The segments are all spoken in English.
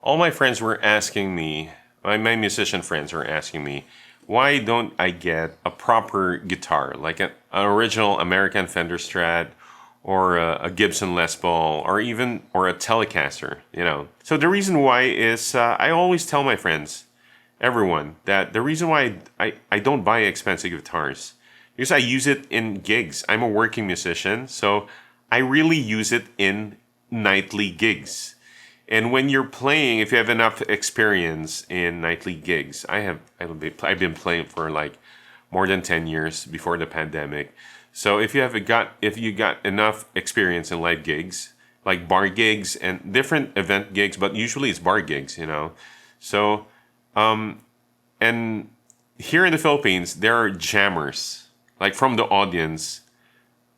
all my friends were asking me, my musician friends were asking me, why don't I get a proper guitar, like an original American Fender Strat, or a Gibson Les Paul, or a Telecaster, you know. So the reason why is I always tell my friends, everyone, that the reason why I don't buy expensive guitars because I use it in gigs. I'm a working musician, so I really use it in nightly gigs. And when you're playing, if you have enough experience in nightly gigs, I've been playing for like more than 10 years before the pandemic. So if you got enough experience in live gigs, like bar gigs and different event gigs, but usually it's bar gigs, you know. So, and here in the Philippines, there are jammers, like from the audience,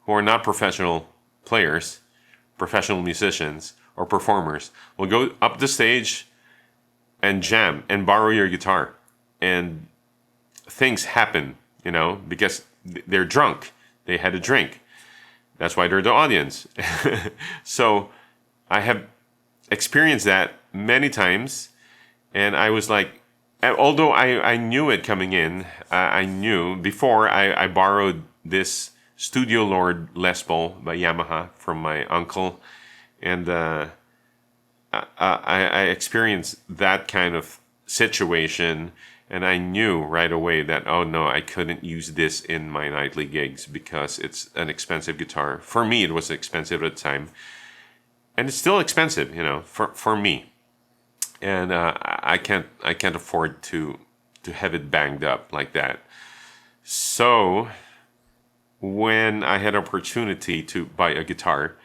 who are not professional players, professional musicians, or performers, will go up the stage and jam and borrow your guitar. And things happen, you know, because they're drunk. They had a drink. That's why they're the audience. So I have experienced that many times. And I was like, although I knew it coming in, I knew before I borrowed this Studio Lord Les Paul by Yamaha from my uncle. And I experienced that kind of situation. And I knew right away that, oh no, I couldn't use this in my nightly gigs because it's an expensive guitar. For me, it was expensive at the time. And it's still expensive, you know, for me. And I can't afford to have it banged up like that. So when I had opportunity to buy a guitar,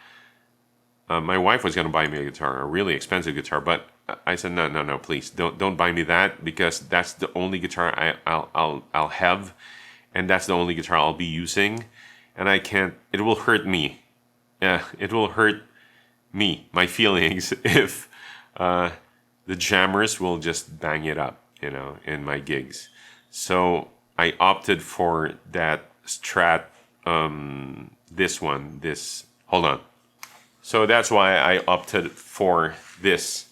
my wife was going to buy me a guitar, a really expensive guitar, but I said, no, please don't buy me that, because that's the only guitar I'll have, and that's the only guitar I'll be using, and I can't. It will hurt me. It will hurt me, my feelings, if the jammers will just bang it up, you know, in my gigs. So I opted for that Strat. Hold on. So that's why I opted for this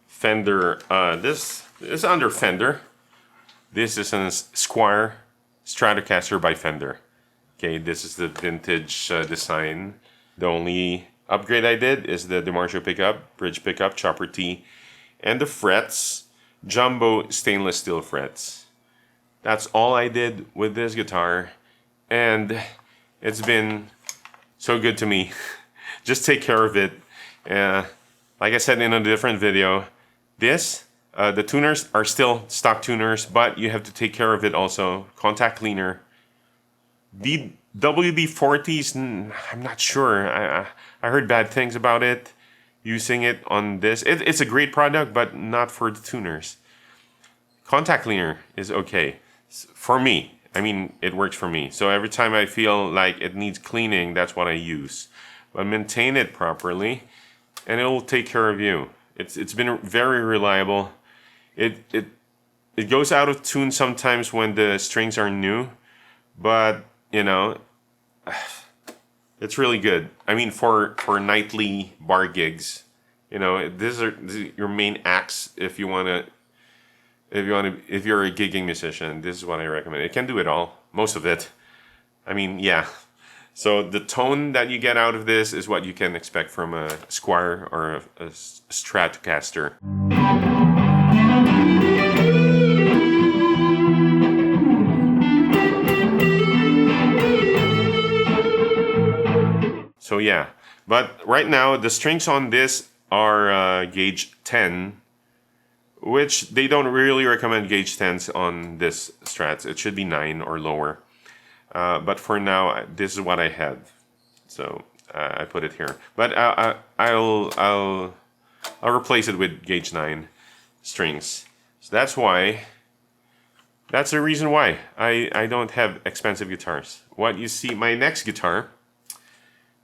Fender. This is under Fender. This is a Squier Stratocaster by Fender. Okay, this is the vintage design. The only upgrade I did is the DiMarzio pickup, bridge pickup, chopper T, and the frets, jumbo stainless steel frets. That's all I did with this guitar, and it's been so good to me. Just take care of it. Like I said in a different video, the tuners are still stock tuners, but you have to take care of it also. Contact cleaner. The WD-40s, I'm not sure. I heard bad things about it, using it on this. It's a great product, but not for the tuners. Contact cleaner is okay. For me, I mean, it works for me. So every time I feel like it needs cleaning, that's what I use. But maintain it properly, and it will take care of you. It's been very reliable. It goes out of tune sometimes when the strings are new, but you know, it's really good. I mean, for nightly bar gigs, you know, these are your main acts. If you're a gigging musician, this is what I recommend. It can do it all, most of it. I mean, yeah. So the tone that you get out of this is what you can expect from a Squier or a Stratocaster. So yeah, but right now the strings on this are gauge 10, which they don't really recommend gauge 10s on this Strats. It should be 9 or lower. But for now, this is what I have, so I put it here. But I'll replace it with gauge 9 strings. So that's the reason why I don't have expensive guitars. What you see, my next guitar,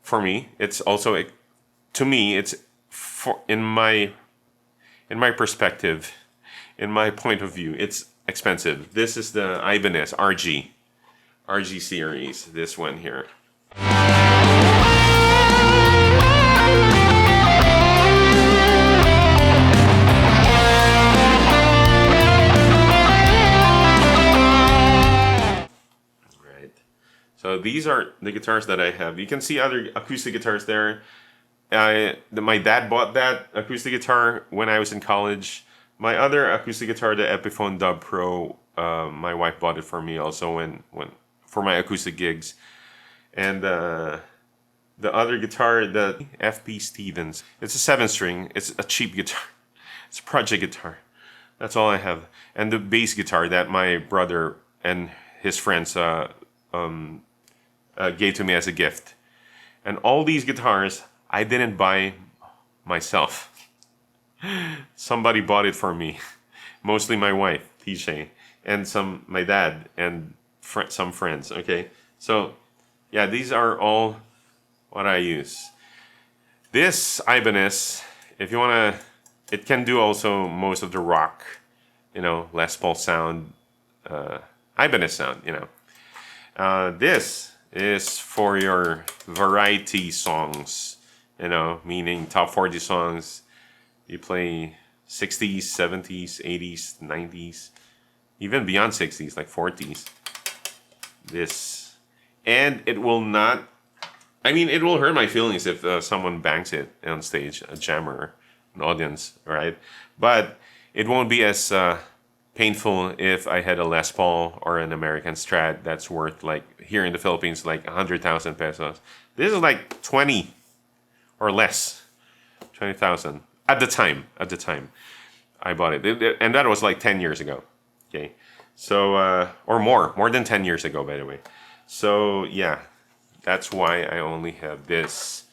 for me, it's also to me, it's in my perspective, in my point of view, it's expensive. This is the Ibanez RG series, this one here. these are the guitars that I have. You can see other acoustic guitars there. My dad bought that acoustic guitar when I was in college. My other acoustic guitar, the Epiphone Dub Pro, my wife bought it for me also when for my acoustic gigs. And the other guitar, the FP Stevens. It's a 7-string. It's a cheap guitar. It's a project guitar. That's all I have. And the bass guitar that my brother and his friends gave to me as a gift. And all these guitars I didn't buy myself. Somebody bought it for me. Mostly my wife, TJ, and my dad and some friends. Okay, so yeah, these are all what I use. This Ibanez, if you wanna, it can do also most of the rock, Les Paul sound, Ibanez sound, This is for your variety songs, meaning top 40 songs. You play 60s, 70s, 80s, 90s, even beyond 60s, like 40s. This, and it will not, it will hurt my feelings if someone bangs it on stage, a jammer, an audience, right? But it won't be as painful if I had a Les Paul or an American Strat that's worth, like here in the Philippines, like 100,000 pesos. This is like 20 or less, 20,000 at the time I bought it, and that was like 10 years ago. Okay, so or more than 10 years ago, by the way. So yeah, that's why I only have this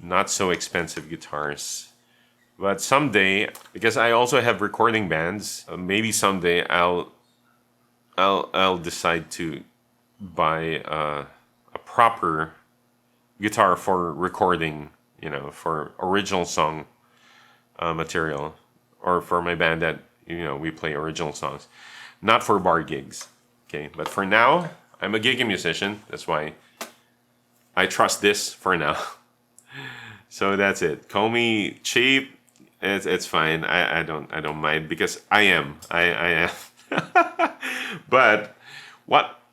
not so expensive guitars. But someday, because I also have recording bands, maybe someday I'll decide to buy a proper guitar for recording, for original song material, or for my band that we play original songs, not for bar gigs. Okay, but for now, I'm a gigging musician. That's why I trust this for now. So that's it. Call me cheap. It's fine. I don't mind, because I am. But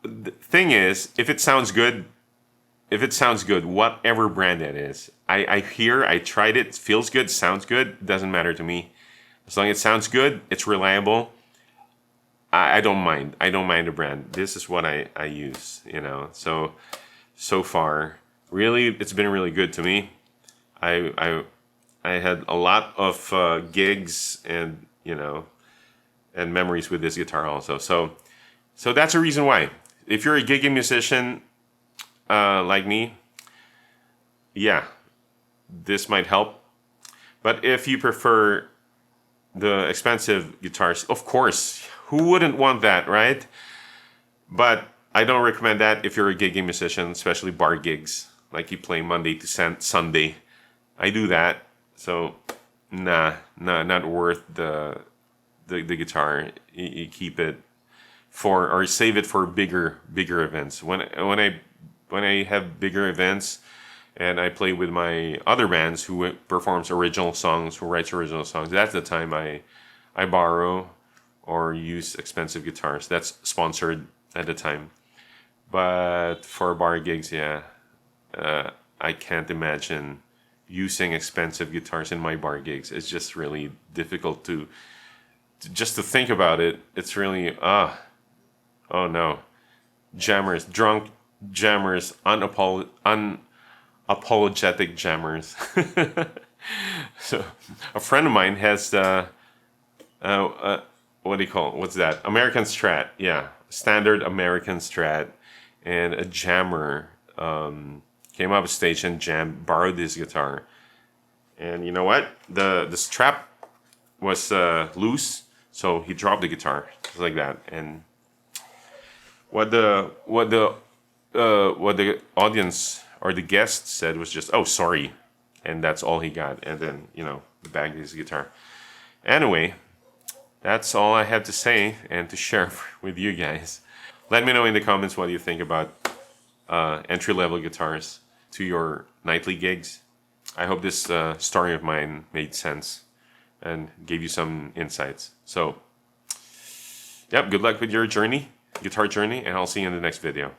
the thing is, if it sounds good, whatever brand it is, I tried it, feels good, sounds good, doesn't matter to me. As long as it sounds good, it's reliable, I don't mind. I don't mind the brand. This is what I use, so far, really, it's been really good to me. I had a lot of gigs and and memories with this guitar also. So that's a reason why. If you're a gigging musician like me, yeah, this might help. But if you prefer the expensive guitars, of course, who wouldn't want that, right? But I don't recommend that if you're a gigging musician, especially bar gigs, like you play Monday to Sunday. I do that. So, not worth the guitar. You keep it or save it for bigger events. When I have bigger events, and I play with my other bands who performs original songs, who writes original songs, that's the time I borrow or use expensive guitars. That's sponsored at the time. But for bar gigs, yeah, I can't imagine using expensive guitars in my bar gigs. It's just really difficult to think about it. It's really oh no, jammers, drunk jammers, unapologetic jammers. So a friend of mine has what do you call it? What's that? American Strat, yeah, standard American Strat, and a jammer came up stage and borrowed this guitar, and you know what? The strap was loose, so he dropped the guitar just like that. And what the audience or the guest said was just, "Oh, sorry," and that's all he got. And then bagged his guitar. Anyway, that's all I had to say and to share with you guys. Let me know in the comments what you think about entry-level guitars to your nightly gigs. I hope this story of mine made sense and gave you some insights. So, yep, good luck with your journey, guitar journey, and I'll see you in the next video.